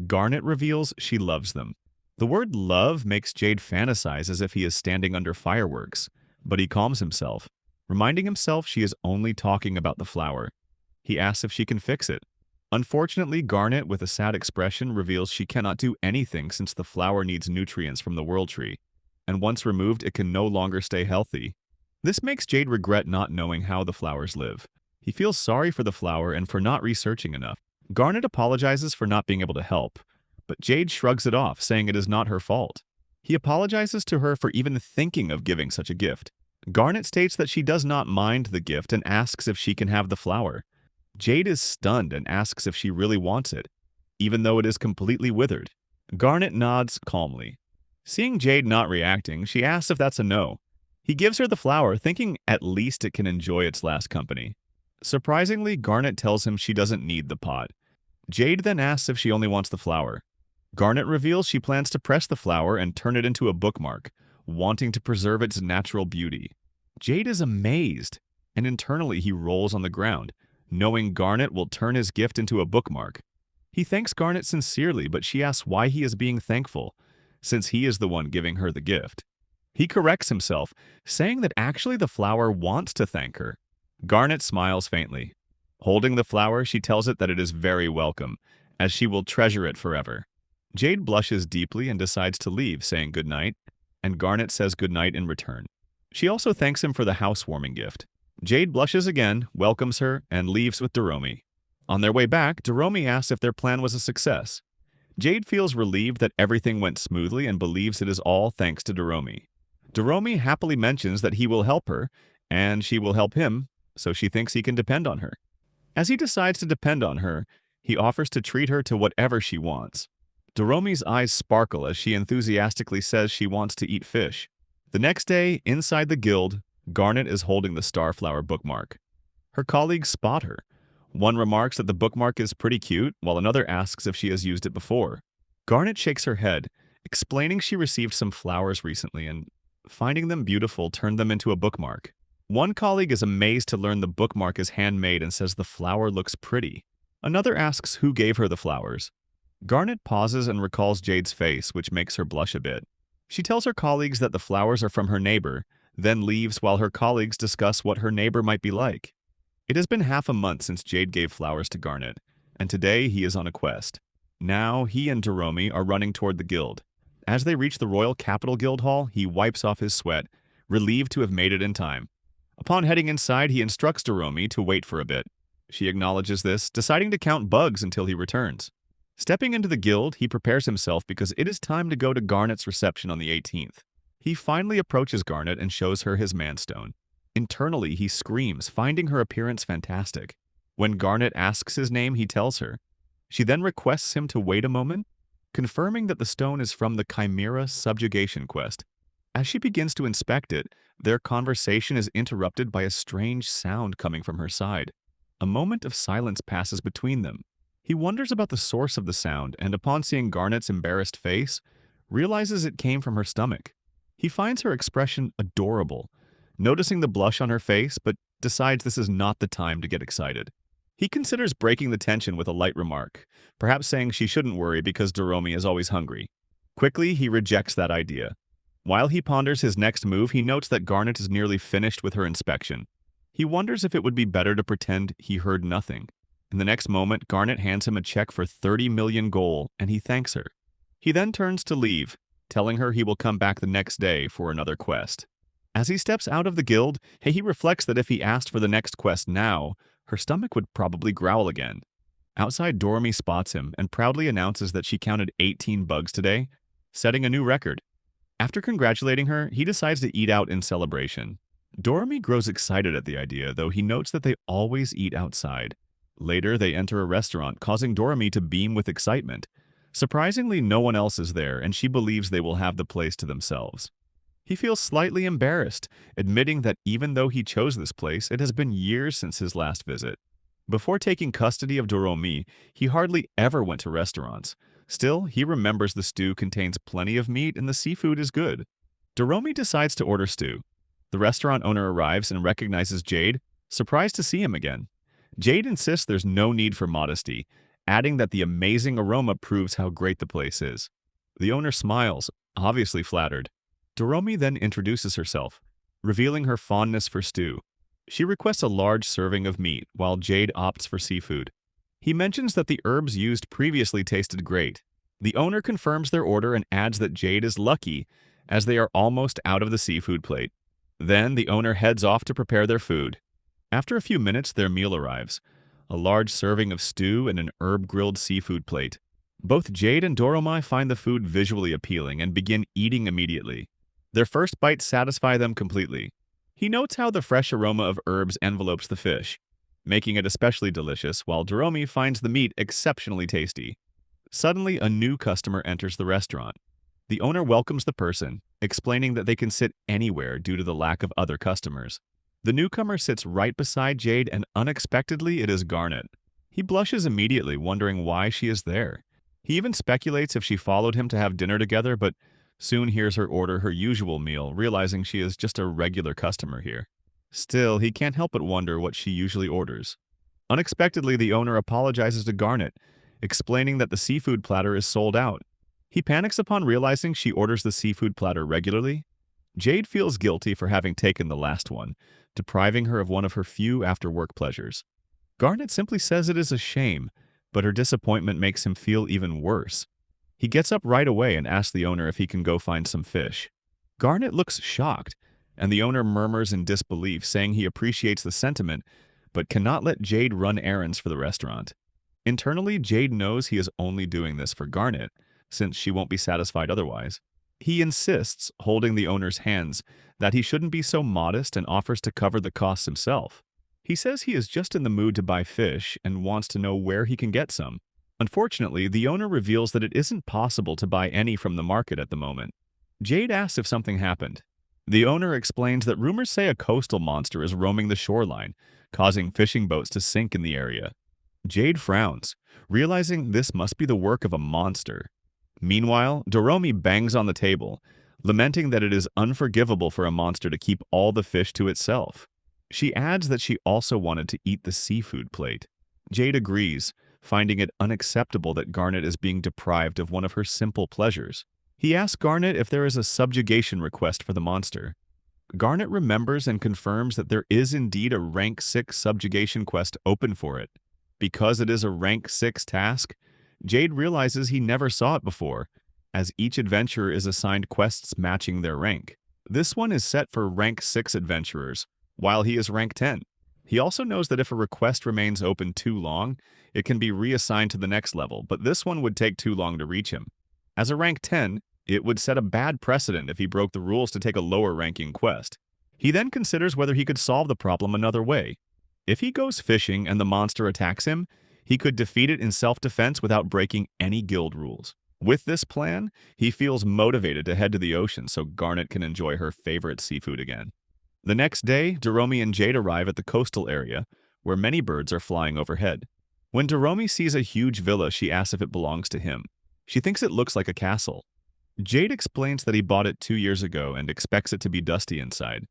Garnet reveals she loves them. The word love makes Jade fantasize as if he is standing under fireworks, but he calms himself, reminding himself she is only talking about the flower. He asks if she can fix it. Unfortunately, Garnet, with a sad expression, reveals she cannot do anything since the flower needs nutrients from the world tree, and once removed, it can no longer stay healthy. This makes Jade regret not knowing how the flowers live. He feels sorry for the flower and for not researching enough. Garnet apologizes for not being able to help, but Jade shrugs it off, saying it is not her fault. He apologizes to her for even thinking of giving such a gift. Garnet states that she does not mind the gift and asks if she can have the flower. Jade is stunned and asks if she really wants it, even though it is completely withered. Garnet nods calmly. Seeing Jade not reacting, she asks if that's a no. He gives her the flower, thinking at least it can enjoy its last company. Surprisingly, Garnet tells him she doesn't need the pot. Jade then asks if she only wants the flower. Garnet reveals she plans to press the flower and turn it into a bookmark, wanting to preserve its natural beauty. Jade is amazed, and internally he rolls on the ground, knowing Garnet will turn his gift into a bookmark. He thanks Garnet sincerely, but she asks why he is being thankful, since he is the one giving her the gift. He corrects himself, saying that actually the flower wants to thank her. Garnet smiles faintly. Holding the flower, she tells it that it is very welcome, as she will treasure it forever. Jade blushes deeply and decides to leave, saying goodnight, and Garnet says goodnight in return. She also thanks him for the housewarming gift. Jade blushes again, welcomes her, and leaves with Doromi. On their way back, Doromi asks if their plan was a success. Jade feels relieved that everything went smoothly and believes it is all thanks to Doromi. Doromi happily mentions that he will help her, and she will help him, so she thinks he can depend on her. As he decides to depend on her, he offers to treat her to whatever she wants. Doromi's eyes sparkle as she enthusiastically says she wants to eat fish. The next day, inside the guild, Garnet is holding the Starflower bookmark. Her colleagues spot her. One remarks that the bookmark is pretty cute, while another asks if she has used it before. Garnet shakes her head, explaining she received some flowers recently and, finding them beautiful, turned them into a bookmark. One colleague is amazed to learn the bookmark is handmade and says the flower looks pretty. Another asks who gave her the flowers. Garnet pauses and recalls Jade's face, which makes her blush a bit. She tells her colleagues that the flowers are from her neighbor, then leaves while her colleagues discuss what her neighbor might be like. It has been half a month since Jade gave flowers to Garnet, and today he is on a quest. Now he and Doromi are running toward the guild. As they reach the Royal Capital Guild Hall, he wipes off his sweat, relieved to have made it in time. Upon heading inside, he instructs Doromi to wait for a bit. She acknowledges this, deciding to count bugs until he returns. Stepping into the guild, he prepares himself because it is time to go to Garnet's reception on the 18th. He finally approaches Garnet and shows her his manstone. Internally, he screams, finding her appearance fantastic. When Garnet asks his name, he tells her. She then requests him to wait a moment, confirming that the stone is from the Chimera Subjugation quest. As she begins to inspect it, their conversation is interrupted by a strange sound coming from her side. A moment of silence passes between them. He wonders about the source of the sound and, upon seeing Garnet's embarrassed face, realizes it came from her stomach. He finds her expression adorable, noticing the blush on her face, but decides this is not the time to get excited. He considers breaking the tension with a light remark, perhaps saying she shouldn't worry because Doromi is always hungry. Quickly, he rejects that idea. While he ponders his next move, he notes that Garnet is nearly finished with her inspection. He wonders if it would be better to pretend he heard nothing. In the next moment, Garnet hands him a check for 30 million gold, and he thanks her. He then turns to leave, telling her he will come back the next day for another quest. As he steps out of the guild, he reflects that if he asked for the next quest now, her stomach would probably growl again. Outside, Doromi spots him and proudly announces that she counted 18 bugs today, setting a new record. After congratulating her, he decides to eat out in celebration. Doromi grows excited at the idea, though he notes that they always eat outside. Later, they enter a restaurant, causing Doromi to beam with excitement. Surprisingly, no one else is there, and she believes they will have the place to themselves. He feels slightly embarrassed, admitting that even though he chose this place, it has been years since his last visit. Before taking custody of Doromi, he hardly ever went to restaurants. Still, he remembers the stew contains plenty of meat and the seafood is good. Doromi decides to order stew. The restaurant owner arrives and recognizes Jade, surprised to see him again. Jade insists there's no need for modesty, adding that the amazing aroma proves how great the place is. The owner smiles, obviously flattered. Doromi then introduces herself, revealing her fondness for stew. She requests a large serving of meat, while Jade opts for seafood. He mentions that the herbs used previously tasted great. The owner confirms their order and adds that Jade is lucky, as they are almost out of the seafood plate. Then the owner heads off to prepare their food. After a few minutes, their meal arrives, a large serving of stew and an herb-grilled seafood plate. Both Jade and Doromi find the food visually appealing and begin eating immediately. Their first bites satisfy them completely. He notes how the fresh aroma of herbs envelopes the fish, making it especially delicious, while Doromi finds the meat exceptionally tasty. Suddenly, a new customer enters the restaurant. The owner welcomes the person, explaining that they can sit anywhere due to the lack of other customers. The newcomer sits right beside Jade, and unexpectedly it is Garnet. He blushes immediately, wondering why she is there. He even speculates if she followed him to have dinner together, but soon hears her order her usual meal, realizing she is just a regular customer here. Still, he can't help but wonder what she usually orders. Unexpectedly, the owner apologizes to Garnet, explaining that the seafood platter is sold out. He panics upon realizing she orders the seafood platter regularly. Jade feels guilty for having taken the last one, depriving her of one of her few after-work pleasures. Garnet simply says it is a shame, but her disappointment makes him feel even worse. He gets up right away and asks the owner if he can go find some fish. Garnet looks shocked, and the owner murmurs in disbelief, saying he appreciates the sentiment, but cannot let Jade run errands for the restaurant. Internally, Jade knows he is only doing this for Garnet, since she won't be satisfied otherwise. He insists, holding the owner's hands, that he shouldn't be so modest and offers to cover the costs himself. He says he is just in the mood to buy fish and wants to know where he can get some. Unfortunately, the owner reveals that it isn't possible to buy any from the market at the moment. Jade asks if something happened. The owner explains that rumors say a coastal monster is roaming the shoreline, causing fishing boats to sink in the area. Jade frowns, realizing this must be the work of a monster. Meanwhile, Doromi bangs on the table, lamenting that it is unforgivable for a monster to keep all the fish to itself. She adds that she also wanted to eat the seafood plate. Jade agrees, finding it unacceptable that Garnet is being deprived of one of her simple pleasures. He asks Garnet if there is a subjugation request for the monster. Garnet remembers and confirms that there is indeed a rank 6 subjugation quest open for it. Because it is a rank 6 task, Jade realizes he never saw it before, as each adventurer is assigned quests matching their rank. This one is set for rank 6 adventurers, while he is rank 10. He also knows that if a request remains open too long, it can be reassigned to the next level, but this one would take too long to reach him. As a rank 10, it would set a bad precedent if he broke the rules to take a lower ranking quest. He then considers whether he could solve the problem another way. If he goes fishing and the monster attacks him, he could defeat it in self-defense without breaking any guild rules. With this plan, he feels motivated to head to the ocean so Garnet can enjoy her favorite seafood again. The next day, Doromi and Jade arrive at the coastal area, where many birds are flying overhead. When Doromi sees a huge villa, she asks if it belongs to him. She thinks it looks like a castle. Jade explains that he bought it 2 years ago and expects it to be dusty inside.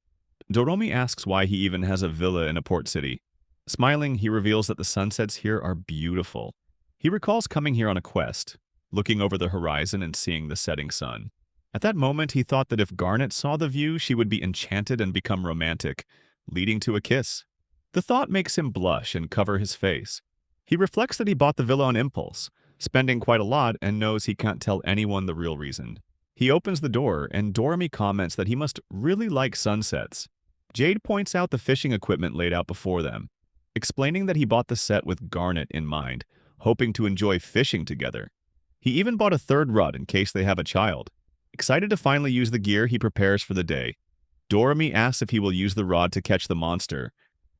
Doromi asks why he even has a villa in a port city. Smiling, he reveals that the sunsets here are beautiful. He recalls coming here on a quest, looking over the horizon and seeing the setting sun. At that moment, he thought that if Garnet saw the view, she would be enchanted and become romantic, leading to a kiss. The thought makes him blush and cover his face. He reflects that he bought the villa on impulse, spending quite a lot, and knows he can't tell anyone the real reason. He opens the door, and Doromi comments that he must really like sunsets. Jade points out the fishing equipment laid out before them, explaining that he bought the set with Garnet in mind, hoping to enjoy fishing together. He even bought a third rod in case they have a child. Excited to finally use the gear, he prepares for the day. Doromi asks if he will use the rod to catch the monster,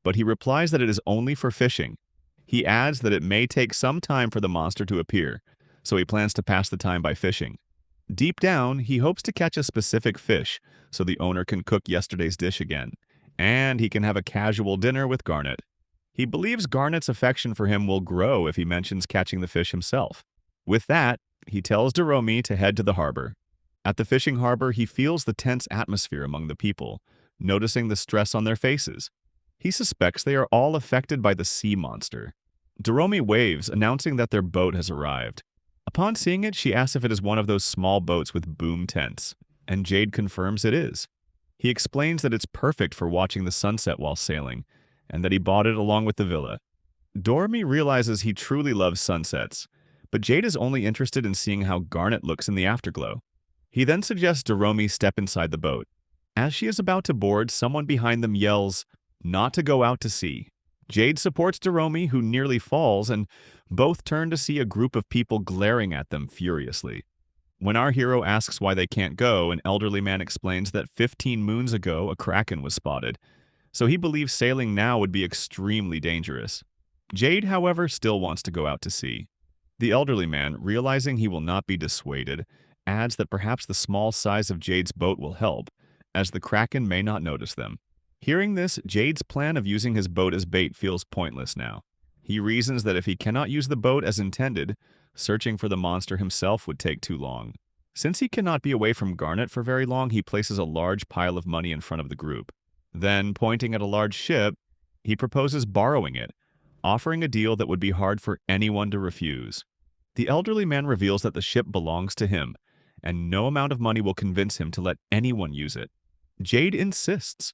but he replies that it is only for fishing. He adds that it may take some time for the monster to appear, so he plans to pass the time by fishing. Deep down, he hopes to catch a specific fish so the owner can cook yesterday's dish again, and he can have a casual dinner with Garnet. He believes Garnet's affection for him will grow if he mentions catching the fish himself. With that, he tells Doromi to head to the harbor. At the fishing harbor, he feels the tense atmosphere among the people, noticing the stress on their faces. He suspects they are all affected by the sea monster. Doromi waves, announcing that their boat has arrived. Upon seeing it, she asks if it is one of those small boats with boom tents, and Jade confirms it is. He explains that it's perfect for watching the sunset while sailing, and that he bought it along with the villa. Doromi realizes he truly loves sunsets, but Jade is only interested in seeing how Garnet looks in the afterglow. He then suggests Doromi step inside the boat. As she is about to board, someone behind them yells, "Not to go out to sea." Jade supports Doromi, who nearly falls, and both turn to see a group of people glaring at them furiously. When our hero asks why they can't go, an elderly man explains that 15 moons ago a kraken was spotted, so he believes sailing now would be extremely dangerous. Jade, however, still wants to go out to sea. The elderly man, realizing he will not be dissuaded, adds that perhaps the small size of Jade's boat will help, as the kraken may not notice them. Hearing this, Jade's plan of using his boat as bait feels pointless now. He reasons that if he cannot use the boat as intended, searching for the monster himself would take too long. Since he cannot be away from Garnet for very long, he places a large pile of money in front of the group. Then, pointing at a large ship, he proposes borrowing it, offering a deal that would be hard for anyone to refuse. The elderly man reveals that the ship belongs to him, and no amount of money will convince him to let anyone use it. Jade insists,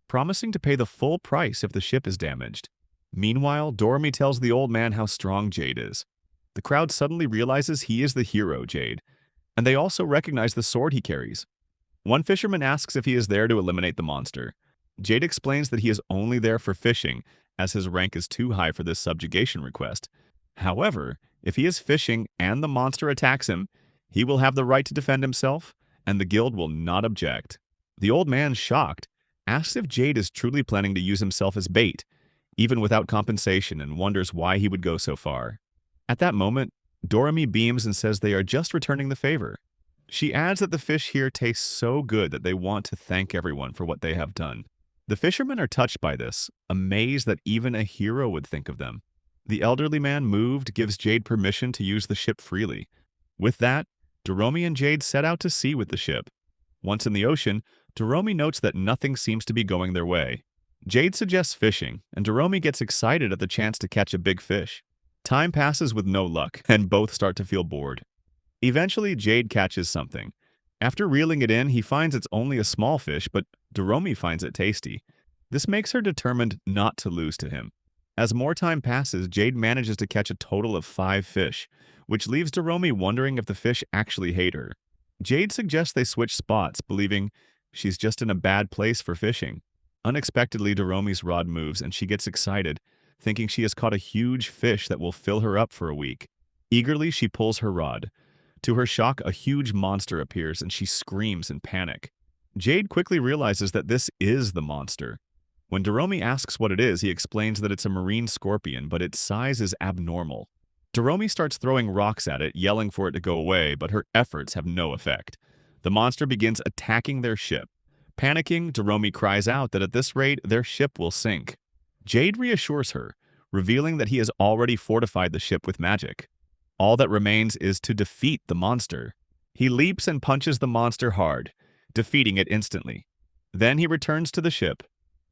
promising to pay the full price if the ship is damaged. Meanwhile, Doromi tells the old man how strong Jade is. The crowd suddenly realizes he is the hero, Jade, and they also recognize the sword he carries. One fisherman asks if he is there to eliminate the monster. Jade explains that he is only there for fishing, as his rank is too high for this subjugation request. However, if he is fishing and the monster attacks him, he will have the right to defend himself, and the guild will not object. The old man, shocked, asks if Jade is truly planning to use himself as bait, even without compensation, and wonders why he would go so far. At that moment, Doromi beams and says they are just returning the favor. She adds that the fish here taste so good that they want to thank everyone for what they have done. The fishermen are touched by this, amazed that even a hero would think of them. The elderly man, moved, gives Jade permission to use the ship freely. With that, Doromi and Jade set out to sea with the ship. Once in the ocean, Doromi notes that nothing seems to be going their way. Jade suggests fishing, and Doromi gets excited at the chance to catch a big fish. Time passes with no luck, and both start to feel bored. Eventually, Jade catches something. After reeling it in, he finds it's only a small fish, but Doromi finds it tasty. This makes her determined not to lose to him. As more time passes, Jade manages to catch a total of 5 fish, which leaves Doromi wondering if the fish actually hate her. Jade suggests they switch spots, believing she's just in a bad place for fishing. Unexpectedly, Doromi's rod moves and she gets excited, thinking she has caught a huge fish that will fill her up for a week. Eagerly, she pulls her rod. To her shock, a huge monster appears and she screams in panic. Jade quickly realizes that this is the monster. When Doromi asks what it is, he explains that it's a marine scorpion, but its size is abnormal. Doromi starts throwing rocks at it, yelling for it to go away, but her efforts have no effect. The monster begins attacking their ship. Panicking, Doromi cries out that at this rate, their ship will sink. Jade reassures her, revealing that he has already fortified the ship with magic. All that remains is to defeat the monster. He leaps and punches the monster hard, defeating it instantly. Then he returns to the ship.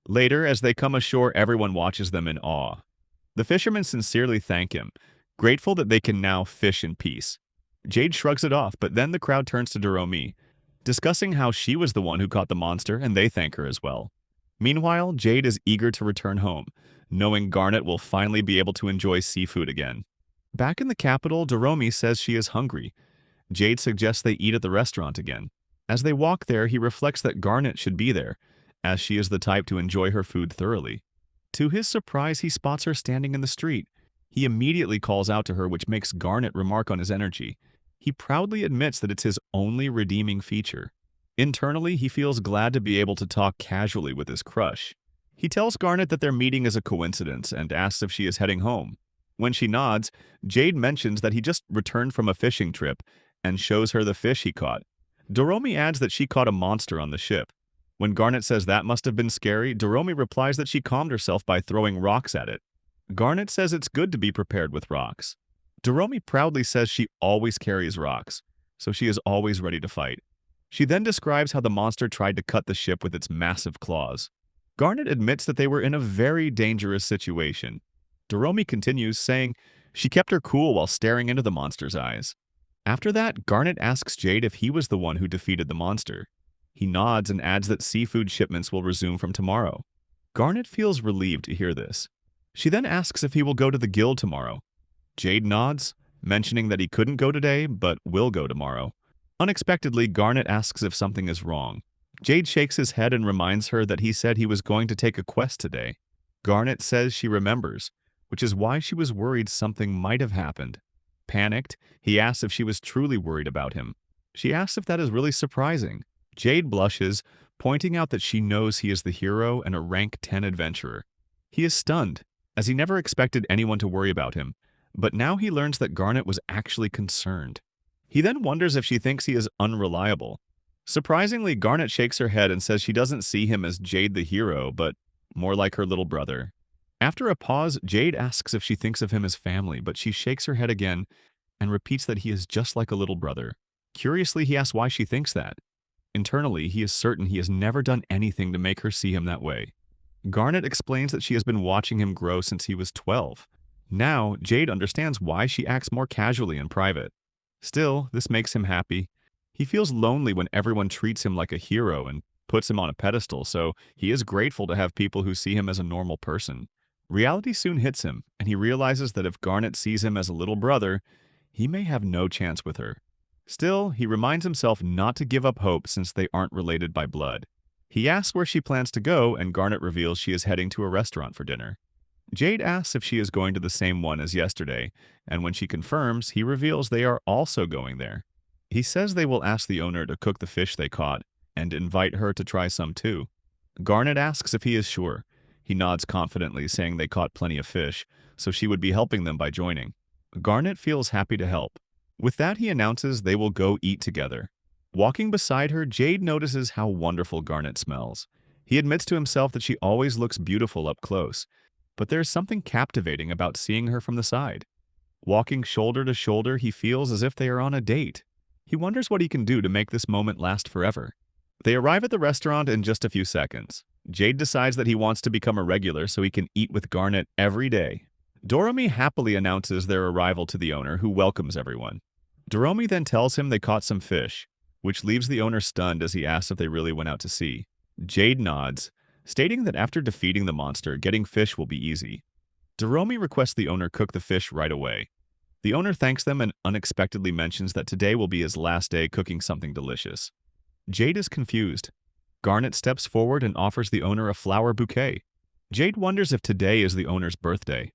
Later, as they come ashore, everyone watches them in awe. The fishermen sincerely thank him, grateful that they can now fish in peace. Jade shrugs it off, but then the crowd turns to Doromi, discussing how she was the one who caught the monster, and they thank her as well. Meanwhile, Jade is eager to return home, knowing Garnet will finally be able to enjoy seafood again. Back in the capital, Doromi says she is hungry. Jade suggests they eat at the restaurant again. As they walk there, he reflects that Garnet should be there, as she is the type to enjoy her food thoroughly. To his surprise, he spots her standing in the street. He immediately calls out to her, which makes Garnet remark on his energy. He proudly admits that it's his only redeeming feature. Internally, he feels glad to be able to talk casually with his crush. He tells Garnet that their meeting is a coincidence and asks if she is heading home. When she nods, Jade mentions that he just returned from a fishing trip and shows her the fish he caught. Doromi adds that she caught a monster on the ship. When Garnet says that must have been scary, Doromi replies that she calmed herself by throwing rocks at it. Garnet says it's good to be prepared with rocks. Doromi proudly says she always carries rocks, so she is always ready to fight. She then describes how the monster tried to cut the ship with its massive claws. Garnet admits that they were in a very dangerous situation. Doromi continues, saying she kept her cool while staring into the monster's eyes. After that, Garnet asks Jade if he was the one who defeated the monster. He nods and adds that seafood shipments will resume from tomorrow. Garnet feels relieved to hear this. She then asks if he will go to the guild tomorrow. Jade nods, mentioning that he couldn't go today, but will go tomorrow. Unexpectedly, Garnet asks if something is wrong. Jade shakes his head and reminds her that he said he was going to take a quest today. Garnet says she remembers, which is why she was worried something might have happened. Panicked, he asks if she was truly worried about him. She asks if that is really surprising. Jade blushes, pointing out that she knows he is the hero and a rank 10 adventurer. He is stunned, as he never expected anyone to worry about him, but now he learns that Garnet was actually concerned. He then wonders if she thinks he is unreliable. Surprisingly, Garnet shakes her head and says she doesn't see him as Jade the hero, but more like her little brother. After a pause, Jade asks if she thinks of him as family, but she shakes her head again and repeats that he is just like a little brother. Curiously, he asks why she thinks that. Internally, he is certain he has never done anything to make her see him that way. Garnet explains that she has been watching him grow since he was 12. Now, Jade understands why she acts more casually in private. Still, this makes him happy. He feels lonely when everyone treats him like a hero and puts him on a pedestal, so he is grateful to have people who see him as a normal person. Reality soon hits him, and he realizes that if Garnet sees him as a little brother, he may have no chance with her. Still, he reminds himself not to give up hope since they aren't related by blood. He asks where she plans to go, and Garnet reveals she is heading to a restaurant for dinner. Jade asks if she is going to the same one as yesterday, and when she confirms, he reveals they are also going there. He says they will ask the owner to cook the fish they caught, and invite her to try some too. Garnet asks if he is sure. He nods confidently, saying they caught plenty of fish, so she would be helping them by joining. Garnet feels happy to help. With that, he announces they will go eat together. Walking beside her, Jade notices how wonderful Garnet smells. He admits to himself that she always looks beautiful up close, but there's something captivating about seeing her from the side. Walking shoulder to shoulder, he feels as if they are on a date. He wonders what he can do to make this moment last forever. They arrive at the restaurant in just a few seconds. Jade decides that he wants to become a regular so he can eat with Garnet every day. Doromi happily announces their arrival to the owner, who welcomes everyone. Doromi then tells him they caught some fish, which leaves the owner stunned as he asks if they really went out to sea. Jade nods, stating that after defeating the monster, getting fish will be easy. Doromi requests the owner cook the fish right away. The owner thanks them and unexpectedly mentions that today will be his last day cooking something delicious. Jade is confused. Garnet steps forward and offers the owner a flower bouquet. Jade wonders if today is the owner's birthday.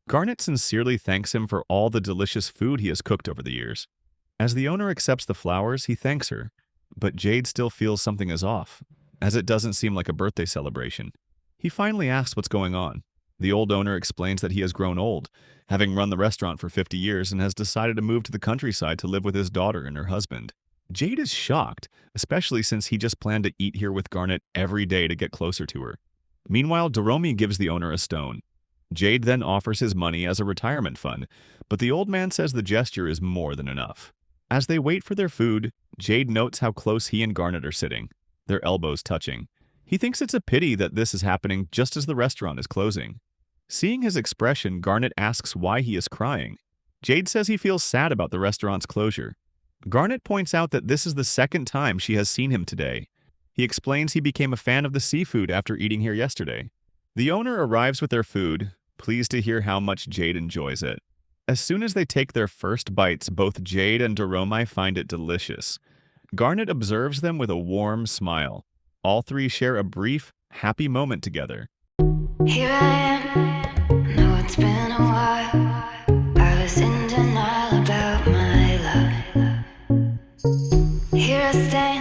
Garnet sincerely thanks him for all the delicious food he has cooked over the years. As the owner accepts the flowers, he thanks her, but Jade still feels something is off, as it doesn't seem like a birthday celebration. He finally asks what's going on. The old owner explains that he has grown old, having run the restaurant for 50 years and has decided to move to the countryside to live with his daughter and her husband. Jade is shocked, especially since he just planned to eat here with Garnet every day to get closer to her. Meanwhile, Doromi gives the owner a stone. Jade then offers his money as a retirement fund, but the old man says the gesture is more than enough. As they wait for their food, Jade notes how close he and Garnet are sitting, their elbows touching. He thinks it's a pity that this is happening just as the restaurant is closing. Seeing his expression, Garnet asks why he is crying. Jade says he feels sad about the restaurant's closure. Garnet points out that this is the second time she has seen him today. He explains he became a fan of the seafood after eating here yesterday. The owner arrives with their food, pleased to hear how much Jade enjoys it. As soon as they take their first bites, both Jade and Doromi find it delicious. Garnet observes them with a warm smile. All three share a brief, happy moment together. Here I am, know it's been a while. I was in denial about my love. Here I stand.